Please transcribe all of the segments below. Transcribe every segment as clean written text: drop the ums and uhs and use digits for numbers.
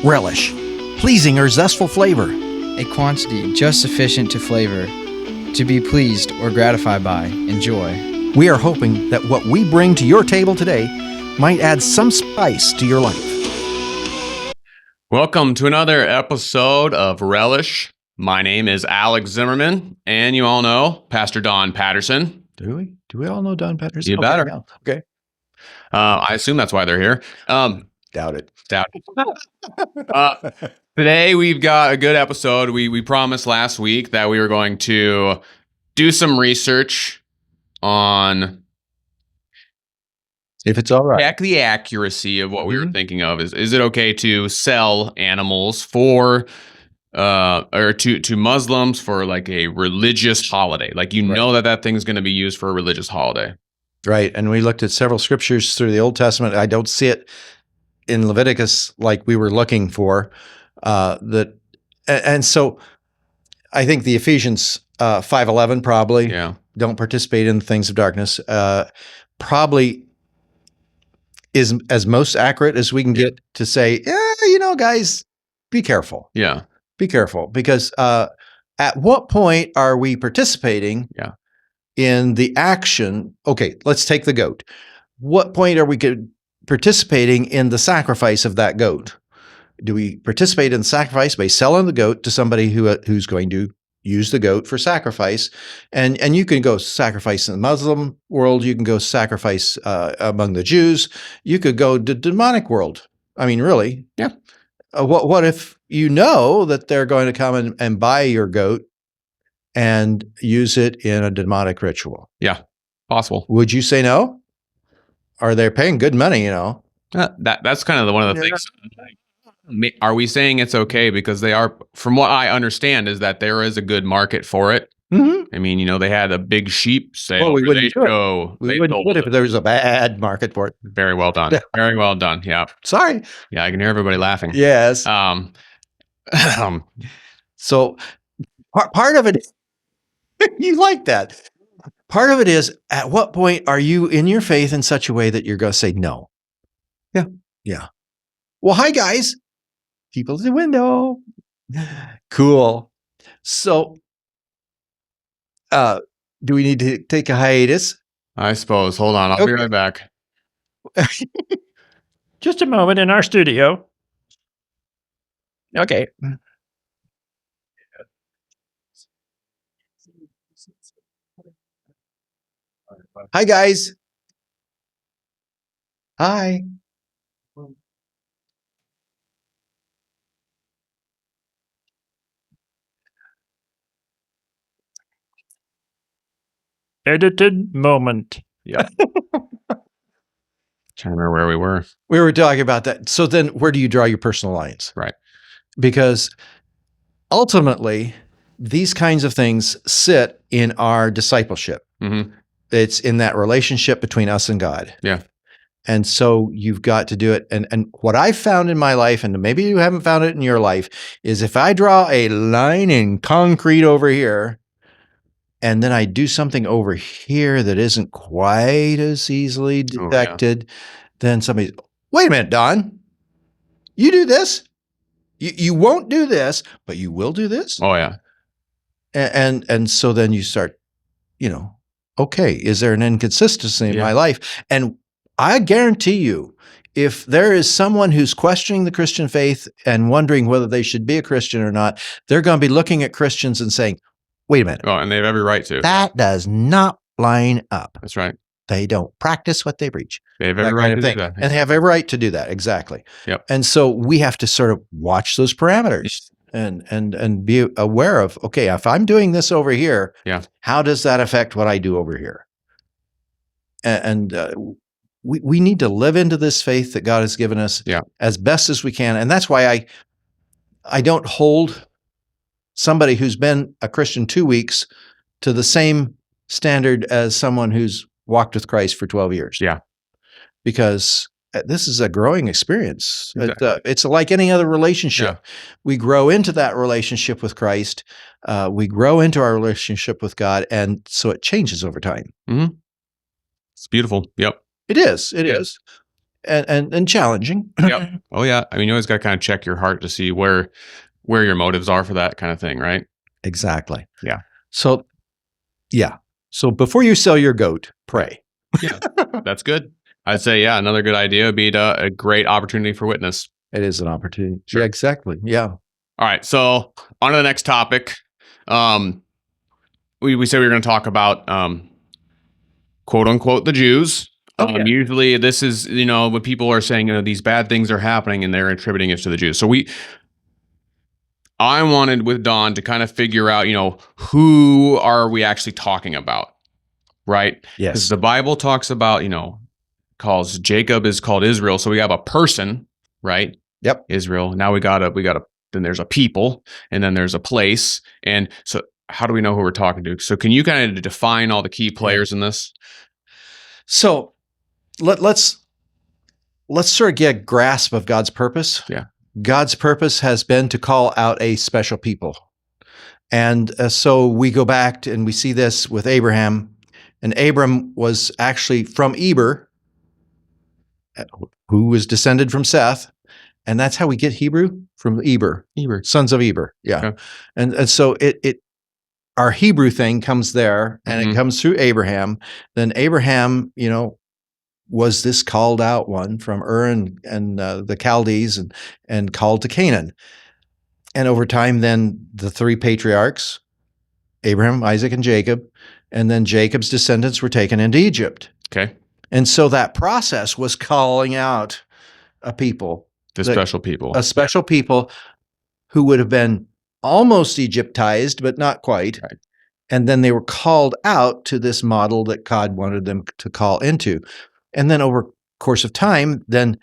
Relish, pleasing or zestful flavor. A quantity just sufficient to flavor, to be pleased or gratified by, enjoy. We are hoping that what we bring to your table today might add some spice to your life. Welcome to another episode of Relish. My name is Alex Zimmerman, and you all know Pastor Don Patterson. Do we? Do we all know Don Patterson? You better. Yeah. Okay. I assume that's why they're here. Doubt it. Today we've got a good episode. We promised last week that we were going to do some research on, If it's all right. check the accuracy of what we were thinking of. Is it okay to sell animals for or to Muslims for like a religious holiday? Like know that thing's going to be used for a religious holiday. Right. And we looked at several scriptures through the Old Testament. I don't see it in Leviticus like we were looking for. And so I think the Ephesians 5:11 probably don't participate in the things of darkness. Probably is as most accurate as we can get to say, guys, be careful. Yeah. Be careful, because at what point are we participating in the action? Okay, let's take the goat. What point are we participating in the sacrifice of that goat? Do we participate in the sacrifice by selling the goat to somebody who's going to use the goat for sacrifice? And you can go sacrifice in the Muslim world. You can go sacrifice among the Jews. You could go to the demonic world. I mean, really. Yeah. What if you know that they're going to come and buy your goat and use it in a demonic ritual? Yeah. Possible. Would you say no? Are they paying good money, That's kind of one of the things. Are we saying it's okay because they are, from what I understand, is that there is a good market for it? Mm-hmm. I mean, they had a big sheep sale. Well, we wouldn't do it. Show. We wouldn't do it if there was a bad market for it. Very well done. Very well done. Yeah. Sorry. Yeah, I can hear everybody laughing. Yes. So part of it, you like that. Part of it is, at what point are you in your faith in such a way that you're going to say no? Yeah. Yeah. Well, hi, guys. People at the window. Cool. So, do we need to take a hiatus? I suppose. Hold on. I'll be right back. Just a moment in our studio. Okay. Hi, guys. Hi. Edited moment. Yeah. Trying to remember where we were. We were talking about that. So then where do you draw your personal lines? Right. Because ultimately, these kinds of things sit in our discipleship. Mm-hmm. It's in that relationship between us and God. Yeah. And so you've got to do it. And what I've found in my life, and maybe you haven't found it in your life, is if I draw a line in concrete over here, and then I do something over here that isn't quite as easily detected, then somebody's, wait a minute, Don, you do this? You won't do this, but you will do this? Oh, yeah. And so then you start, okay, is there an inconsistency in my life? And I guarantee you, if there is someone who's questioning the Christian faith and wondering whether they should be a Christian or not, they're going to be looking at Christians and saying, wait a minute. Oh, and they have every right to. That does not line up. That's right. They don't practice what they preach. They have every right to do that. And they have every right to do that. Exactly. Yep. And so we have to sort of watch those parameters and be aware of, okay, if I'm doing this over here, how does that affect what I do over here? And we need to live into this faith that God has given us as best as we can. And that's why I don't hold somebody who's been a Christian 2 weeks to the same standard as someone who's walked with Christ for 12 years. Yeah. Because this is a growing experience. Exactly. It's like any other relationship. We grow into that relationship with Christ. We grow into our relationship with God. And so it changes over time. Mm-hmm. It's beautiful. Yep. It is. It is. and challenging. Yep. Oh yeah. I mean, you always got to kind of check your heart to see where your motives are for that kind of thing, right? Exactly. Yeah. So, yeah. So before you sell your goat, pray. Yeah, that's good. I'd say, yeah, another good idea would be a great opportunity for witness. It is an opportunity. Sure. Yeah, exactly. Yeah. All right. So on to the next topic. We said we were going to talk about quote unquote the Jews. Usually this is, when people are saying, these bad things are happening and they're attributing it to the Jews. So I wanted with Don to kind of figure out, who are we actually talking about? Right? Yes. Because the Bible talks about, calls Jacob is called Israel. So we have a person, right? Yep. Israel. Now then there's a people, and then there's a place. And so how do we know who we're talking to? So can you kind of define all the key players in this? So let's sort of get a grasp of God's purpose. Yeah. God's purpose has been to call out a special people. And so we go back and we see this with Abraham. And Abram was actually from Eber, who was descended from Seth. And that's how we get Hebrew, from Eber, sons of Eber. Yeah. Okay. And so our Hebrew thing comes there, and it comes through Abraham. Then Abraham, was this called out one from Ur and the Chaldees and called to Canaan. And over time, then the three patriarchs, Abraham, Isaac, and Jacob, and then Jacob's descendants were taken into Egypt. Okay. And so that process was calling out a people. A special people Who would have been almost Egyptized, but not quite. Right. And then they were called out to this model that God wanted them to call into. And then over the course of time, then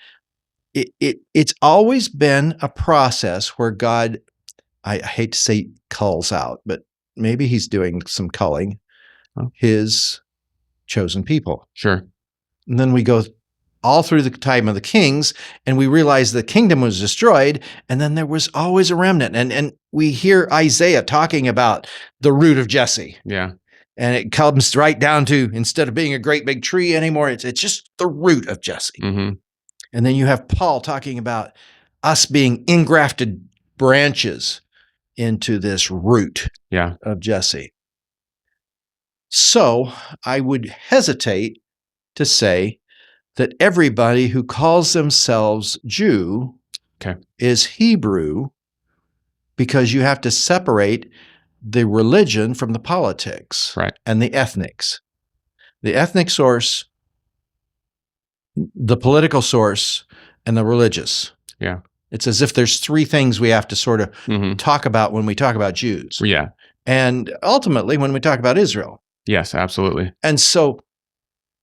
it's always been a process where God, I hate to say calls out, but maybe he's doing some culling, his chosen people. Sure. And then we go all through the time of the kings, and we realize the kingdom was destroyed, and then there was always a remnant. And we hear Isaiah talking about the root of Jesse. Yeah. And it comes right down to, instead of being a great big tree anymore, it's just the root of Jesse. Mm-hmm. And then you have Paul talking about us being engrafted branches into this root of Jesse. So I would hesitate to say that everybody who calls themselves Jew is Hebrew, because you have to separate the religion from the politics and the ethnics. The ethnic source, the political source, and the religious. Yeah. It's as if there's three things we have to sort of talk about when we talk about Jews. Yeah. And ultimately when we talk about Israel. Yes, absolutely. And so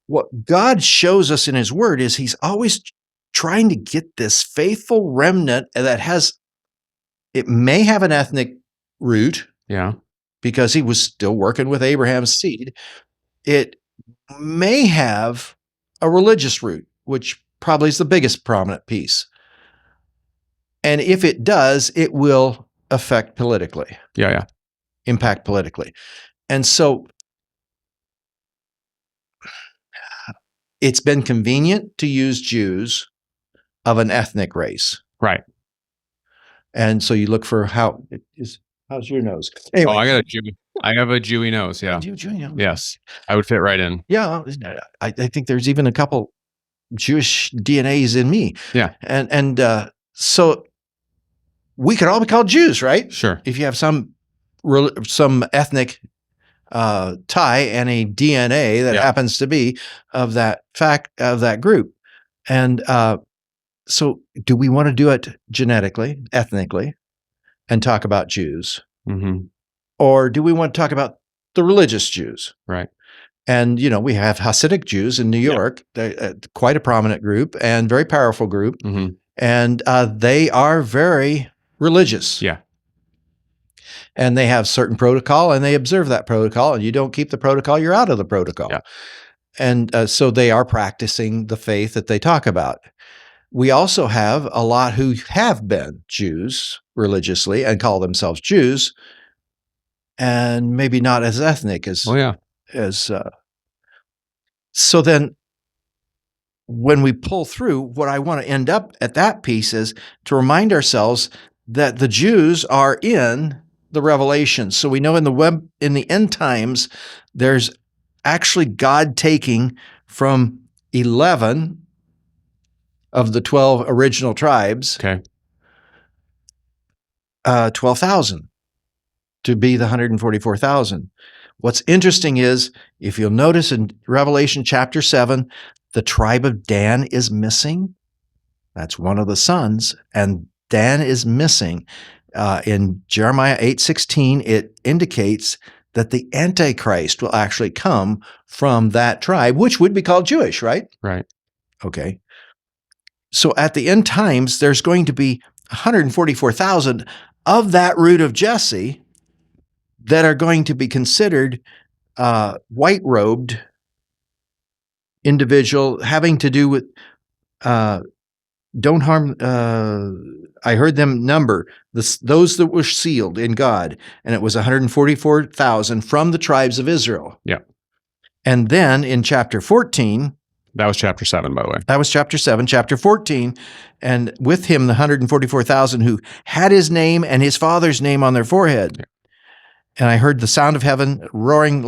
what God shows us in his word is he's always trying to get this faithful remnant that it may have an ethnic root. Yeah. Because he was still working with Abraham's seed. It may have a religious root, which probably is the biggest prominent piece. And if it does, it will affect politically. Yeah. Impact politically. And so it's been convenient to use Jews of an ethnic race. Right. And so you look for how's your nose? Anyway. Oh, I have a Jewy nose. Yeah. Jewy nose. Yes. I would fit right in. Yeah. I think there's even a couple Jewish DNAs in me. Yeah. And so we could all be called Jews, right? Sure. If you have some ethnic tie and a DNA that happens to be of that group. And so do we want to do it genetically, ethnically, and talk about Jews? Mm-hmm. Or do we want to talk about the religious Jews? Right. And, we have Hasidic Jews in New York, quite a prominent group and very powerful group. Mm-hmm. And they are very religious. Yeah. And they have certain protocol, and they observe that protocol. And you don't keep the protocol, you're out of the protocol. Yeah. And so they are practicing the faith that they talk about. We also have a lot who have been Jews religiously and call themselves Jews, and maybe not as ethnic as. Oh, yeah. So then when we pull through, what I want to end up at that piece is to remind ourselves that the Jews are in the Revelation. So we know in the end times, there's actually God taking from 11 of the 12 original tribes, Okay. 12,000 to be the 144,000. What's interesting is, if you'll notice in Revelation chapter 7, the tribe of Dan is missing. That's one of the sons, and Dan is missing. In Jeremiah 8:16, it indicates that the Antichrist will actually come from that tribe, which would be called Jewish, right? Right. Okay. So at the end times, there's going to be 144,000 of that root of Jesse that are going to be considered white-robed individual, having to do with don't harm. I heard them number those that were sealed in God, and it was 144,000 from the tribes of Israel. Yeah. And then in chapter 14, That was chapter 7, by the way. that was chapter 7, chapter 14, and with him the 144,000 who had his name and his father's name on their forehead. Yeah. And I heard the sound of heaven, roaring,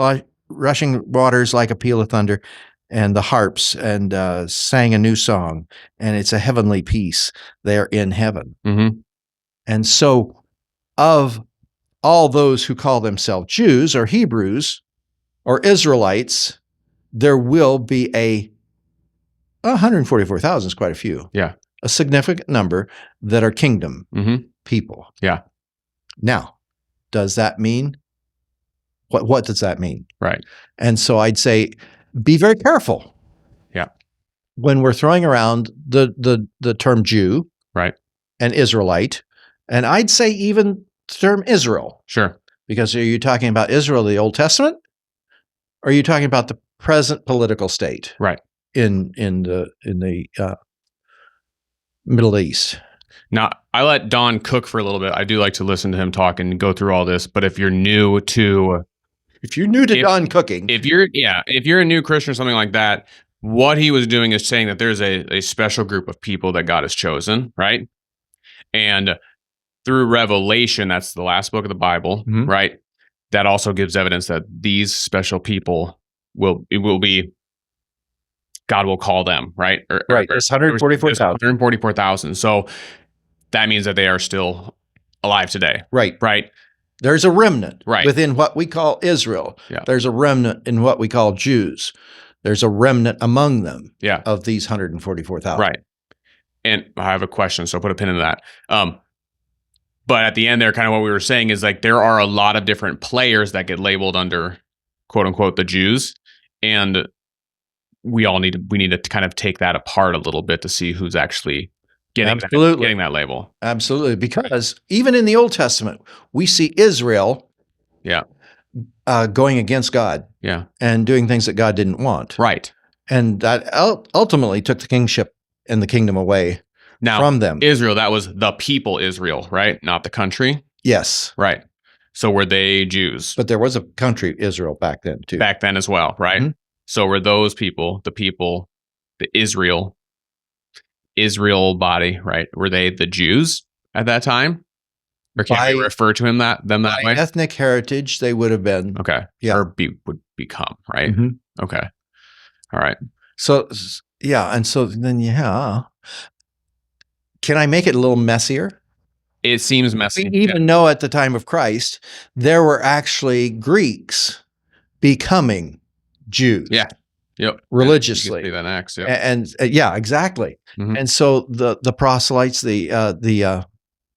rushing waters like a peal of thunder, and the harps, and sang a new song. And it's a heavenly peace there in heaven. Mm-hmm. And so of all those who call themselves Jews or Hebrews or Israelites, there will be 144,000 is quite a few. Yeah. A significant number that are kingdom people. Yeah. Now, does that mean what does that mean? Right. And so I'd say be very careful. Yeah. When we're throwing around the term Jew, right, and Israelite, and I'd say even the term Israel. Sure. Because are you talking about Israel, the Old Testament? Or are you talking about the present political state? Right. In the Middle East. Now, I let Don cook for a little bit. I do like to listen to him talk and go through all this. But if you're new to Don cooking, if you're a new Christian or something like that, what he was doing is saying that there's a special group of people that God has chosen, right? And through Revelation, that's the last book of the Bible, right? That also gives evidence that these special people will be. God will call them, right? Right. It's 144,000. 144,000. So that means that they are still alive today. Right. Right. There's a remnant right. within what we call Israel. Yeah. There's a remnant in what we call Jews. There's a remnant among them of these 144,000. Right. And I have a question, so put a pin in that. But at the end there, kind of what we were saying is like there are a lot of different players that get labeled under quote unquote the Jews. And we need to kind of take that apart a little bit to see who's actually getting that label. Absolutely. Because even in the Old Testament, we see Israel going against God and doing things that God didn't want. Right. And that ultimately took the kingship and the kingdom away from them. Israel, that was the people Israel, right? Not the country? Yes. Right. So were they Jews? But there was a country, Israel, back then too. Back then as well, right? Mm-hmm. So were those people, the Israel body, right? Were they the Jews at that time? Or can we refer to them that way? Ethnic heritage, they would have been. Okay. Yeah. Or would become, right? Mm-hmm. Okay. All right. So, and so then, can I make it a little messier? It seems messy. We even know at the time of Christ, there were actually Greeks becoming Jews. Yeah. Yep. Religiously. You can see that next. Yep. And exactly. Mm-hmm. And so the proselytes, the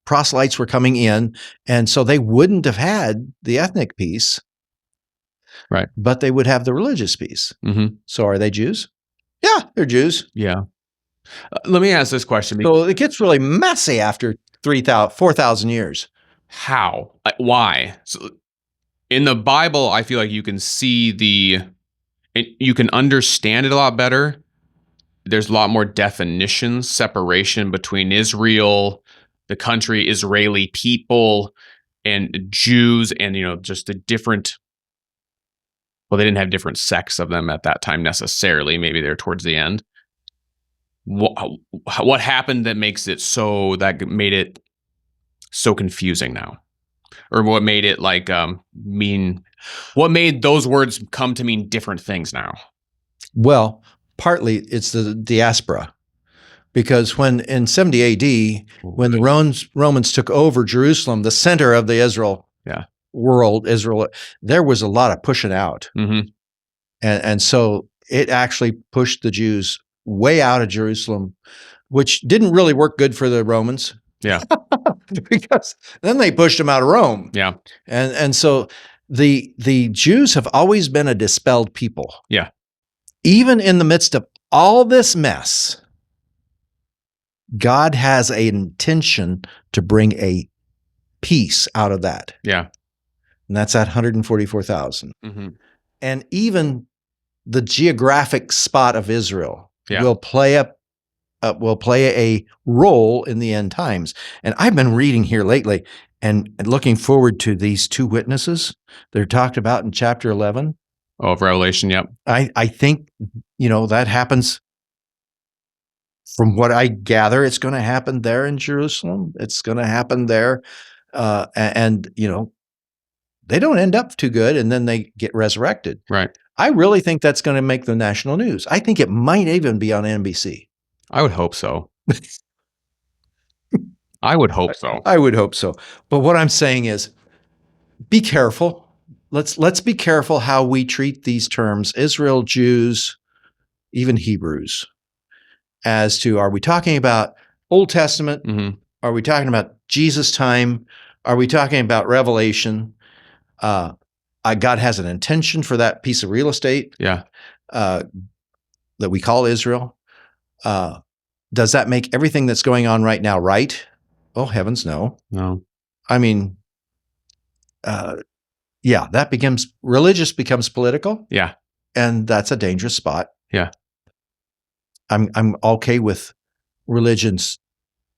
proselytes were coming in, and so they wouldn't have had the ethnic piece, right? But they would have the religious piece. Mm-hmm. So are they Jews? Yeah, they're Jews. Yeah. Let me ask this question. So it gets really messy after 4,000 years. How? Why? So in the Bible, I feel like you can see you can understand it a lot better. There's a lot more definition, separation between Israel, the country, Israeli people, and Jews, and just the different. Well, they didn't have different sects of them at that time necessarily. Maybe they're towards the end. what happened that makes it so that made it so confusing now, or what made it like mean? What made those words come to mean different things now? Well, partly it's the diaspora, because when in 70 A.D., when the Romans took over Jerusalem, the center of the Israel world, Israel, there was a lot of pushing out. Mm-hmm. And so it actually pushed the Jews way out of Jerusalem, which didn't really work good for the Romans. Yeah. Because then they pushed them out of Rome. Yeah. And so the Jews have always been a dispelled people. Yeah. Even in the midst of all this mess, God has an intention to bring a peace out of that. Yeah. And that's at 144,000. Mm-hmm. And even the geographic spot of Israel will play a role in the end times. And I've been reading here lately and looking forward to these two witnesses that are talked about in chapter 11. Oh, of Revelation, yep. I think, that happens. From what I gather, it's going to happen there in Jerusalem. It's going to happen there. And they don't end up too good, and then they get resurrected. Right. I really think that's going to make the national news. I think it might even be on NBC. I would hope so. I would hope so. I would hope so. But what I'm saying is, be careful. Let's be careful how we treat these terms, Israel, Jews, even Hebrews, as to, are we talking about Old Testament? Mm-hmm. Are we talking about Jesus' time? Are we talking about Revelation? God has an intention for that piece of real estate that we call Israel. Does that make everything that's going on right now right? Oh, heavens, no. No. I mean, religious becomes political. Yeah. And that's a dangerous spot. Yeah. I'm okay with religions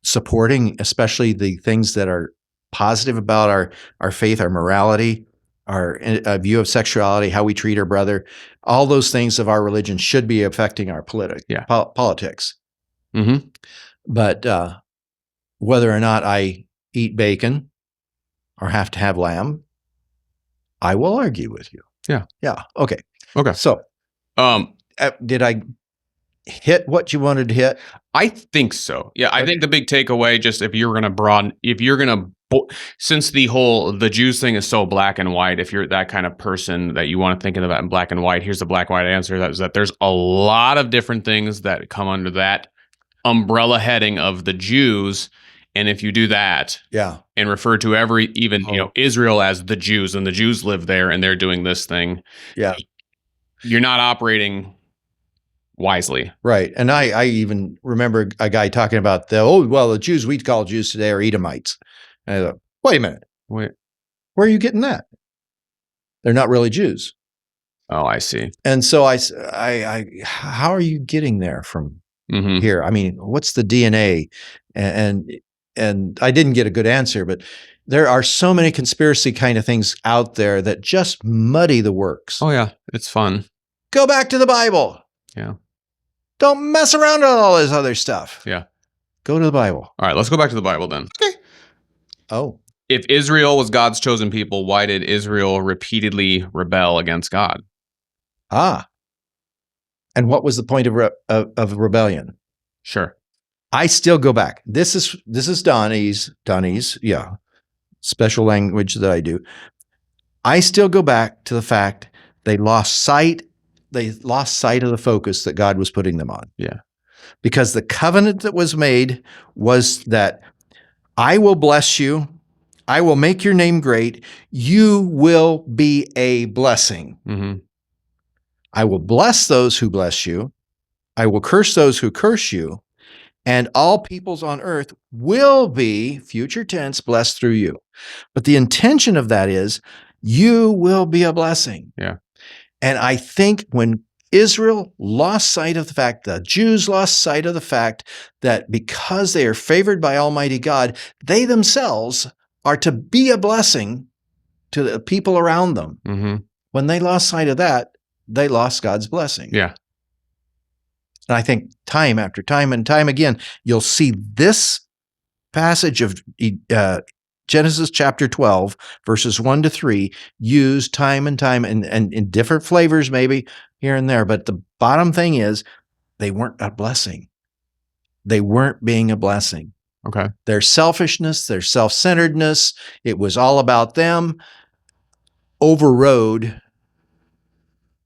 supporting, especially the things that are positive about our faith, our morality, our view of sexuality, how we treat our brother. All those things of our religion should be affecting our politics. Mm-hmm. But whether or not I eat bacon or have to have lamb, I will argue with you. Yeah. Yeah. Okay. Okay. So, did I hit what you wanted to hit? I think so. Yeah. I think the big takeaway, just since the Jews thing is so black and white, if you're that kind of person that you want to think of that in black and white, here's the black and white answer. That is that there's a lot of different things that come under that umbrella heading of the Jews. And if you do that, and refer to Israel as the Jews, and the Jews live there and they're doing this thing, you're not operating wisely. Right. And I even remember a guy talking about the Jews we call Jews today are Edomites. And I thought, wait a minute. Where are you getting that? They're not really Jews. Oh, I see. And so I how are you getting there from here? I mean, what's the DNA? And I didn't get a good answer, but there are so many conspiracy kind of things out there that just muddy the works. Oh yeah, it's fun. Go back to the Bible. Yeah. Don't mess around with all this other stuff. Yeah. Go to the Bible. All right, let's go back to the Bible then. Okay. Oh. If Israel was God's chosen people, why did Israel repeatedly rebel against God? And what was the point of rebellion? Sure. I still go back. This is Donnie's, special language that I do. I still go back to the fact they lost sight of the focus that God was putting them on. Yeah. Because the covenant that was made was that I will bless you. I will make your name great. You will be a blessing. Mm-hmm. I will bless those who bless you. I will curse those who curse you. And all peoples on earth will be, future tense, blessed through you. But the intention of that is you will be a blessing. Yeah. And I think when Israel lost sight of the fact, the Jews lost sight of the fact that because they are favored by Almighty God, they themselves are to be a blessing to the people around them. Mm-hmm. When they lost sight of that, they lost God's blessing. Yeah. And I think time after time and time again, you'll see this passage of Genesis chapter 12, verses 1 to 3, used time and time and in different flavors, maybe here and there. But the bottom thing is, they weren't a blessing. They weren't being a blessing. Okay. Their selfishness, their self-centeredness, it was all about them, overrode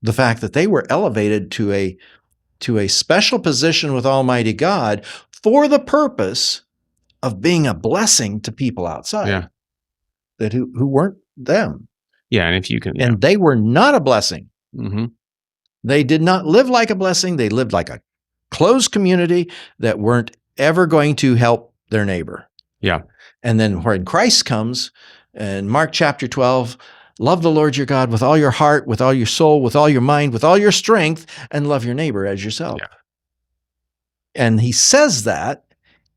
the fact that they were elevated to a special position with Almighty God for the purpose of being a blessing to people outside that who weren't them. Yeah, and if you can, and they were not a blessing. Mm-hmm. They did not live like a blessing. They lived like a closed community that weren't ever going to help their neighbor. Yeah. And then when Christ comes in Mark chapter 12, love the Lord your God with all your heart, with all your soul, with all your mind, with all your strength, and love your neighbor as yourself. Yeah. And he says that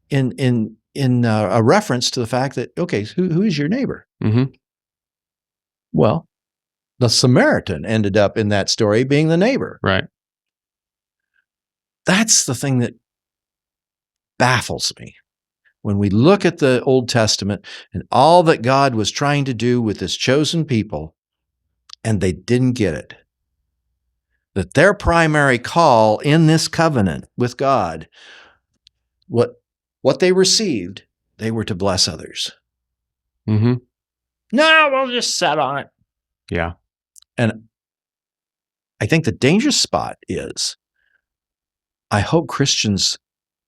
in a reference to the fact that, okay, who is your neighbor? Mm-hmm. Well, the Samaritan ended up in that story being the neighbor. Right. That's the thing that baffles me. When we look at the Old Testament and all that God was trying to do with his chosen people, and they didn't get it. That their primary call in this covenant with God, what they received, they were to bless others. Mm-hmm. No, we'll just set on it. Yeah. And I think the dangerous spot is, I hope Christians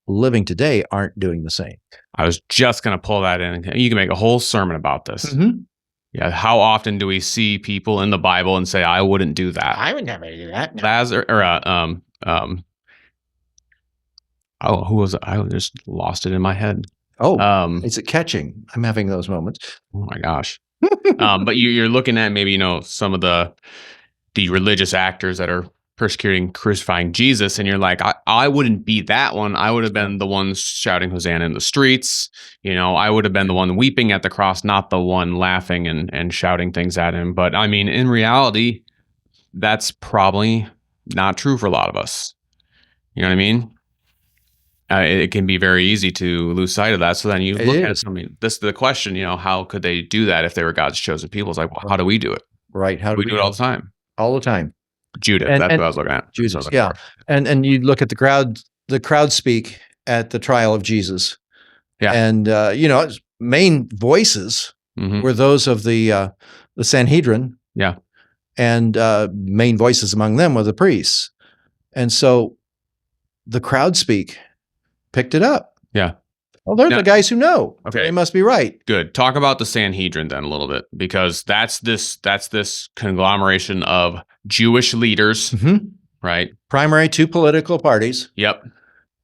living today aren't doing the same. I was just going to pull that in. You can make a whole sermon about this. Mm-hmm. Yeah. How often do we see people in the Bible and say, I wouldn't do that? I would never do that. No. Who was it? I just lost it in my head. Oh, is it catching? I'm having those moments. Oh my gosh. But you're looking at maybe, some of the religious actors that are persecuting, crucifying Jesus, and you're like, I wouldn't be that one. I would have been the one shouting Hosanna in the streets. I would have been the one weeping at the cross, not the one laughing and shouting things at him. But I mean, in reality, that's probably not true for a lot of us. You know what I mean? It can be very easy to lose sight of that. So then you look at something. This the question. How could they do that if they were God's chosen people? It's like, well, how do we do it? Right? How do we do it all the time? All the time. Judith, that's what I was looking at. Judas, yeah. And you look at the crowd speak at the trial of Jesus. Yeah. And main voices were those of the Sanhedrin. Yeah. And main voices among them were the priests. And so the crowd speak picked it up. Yeah. Well, they're the guys who know. Okay. They must be right. Good. Talk about the Sanhedrin then a little bit, because that's this conglomeration of Jewish leaders, right? Primary two political parties. Yep.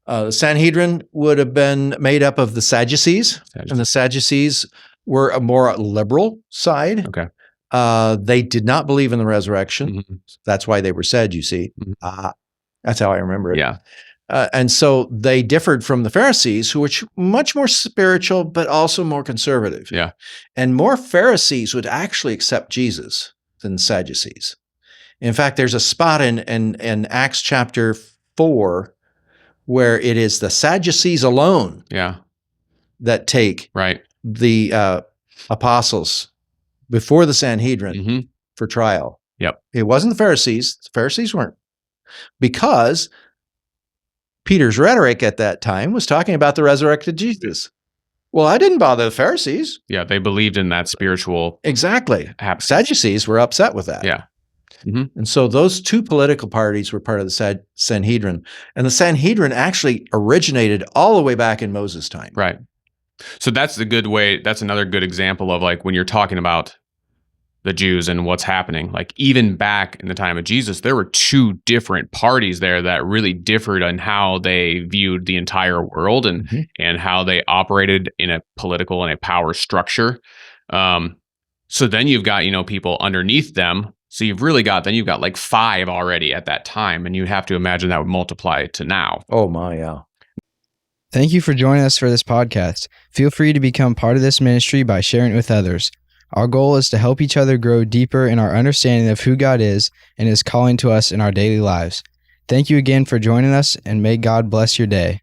The Sanhedrin would have been made up of the Sadducees. And the Sadducees were a more liberal side. Okay. They did not believe in the resurrection. Mm-hmm. That's why they were said, you see. Mm-hmm. That's how I remember it. Yeah. And so they differed from the Pharisees, who were much more spiritual, but also more conservative. Yeah. And more Pharisees would actually accept Jesus than Sadducees. In fact, there's a spot in Acts chapter 4 where it is the Sadducees alone that take the apostles before the Sanhedrin for trial. Yep. It wasn't the Pharisees. The Pharisees weren't. Because Peter's rhetoric at that time was talking about the resurrected Jesus. Well, I didn't bother the Pharisees. Yeah, they believed in that spiritual. Exactly. Happening. Sadducees were upset with that. Yeah. Mm-hmm. And so those two political parties were part of the Sanhedrin. And the Sanhedrin actually originated all the way back in Moses' time. Right. So that's the good way. That's another good example of like when you're talking about the Jews and what's happening. Like even back in the time of Jesus, there were two different parties there that really differed on how they viewed the entire world and how they operated in a political and a power structure. So then you've got, people underneath them. So you've got like 5 already at that time. And you have to imagine that would multiply to now. Oh my, yeah. Thank you for joining us for this podcast. Feel free to become part of this ministry by sharing it with others. Our goal is to help each other grow deeper in our understanding of who God is and His calling to us in our daily lives. Thank you again for joining us, and may God bless your day.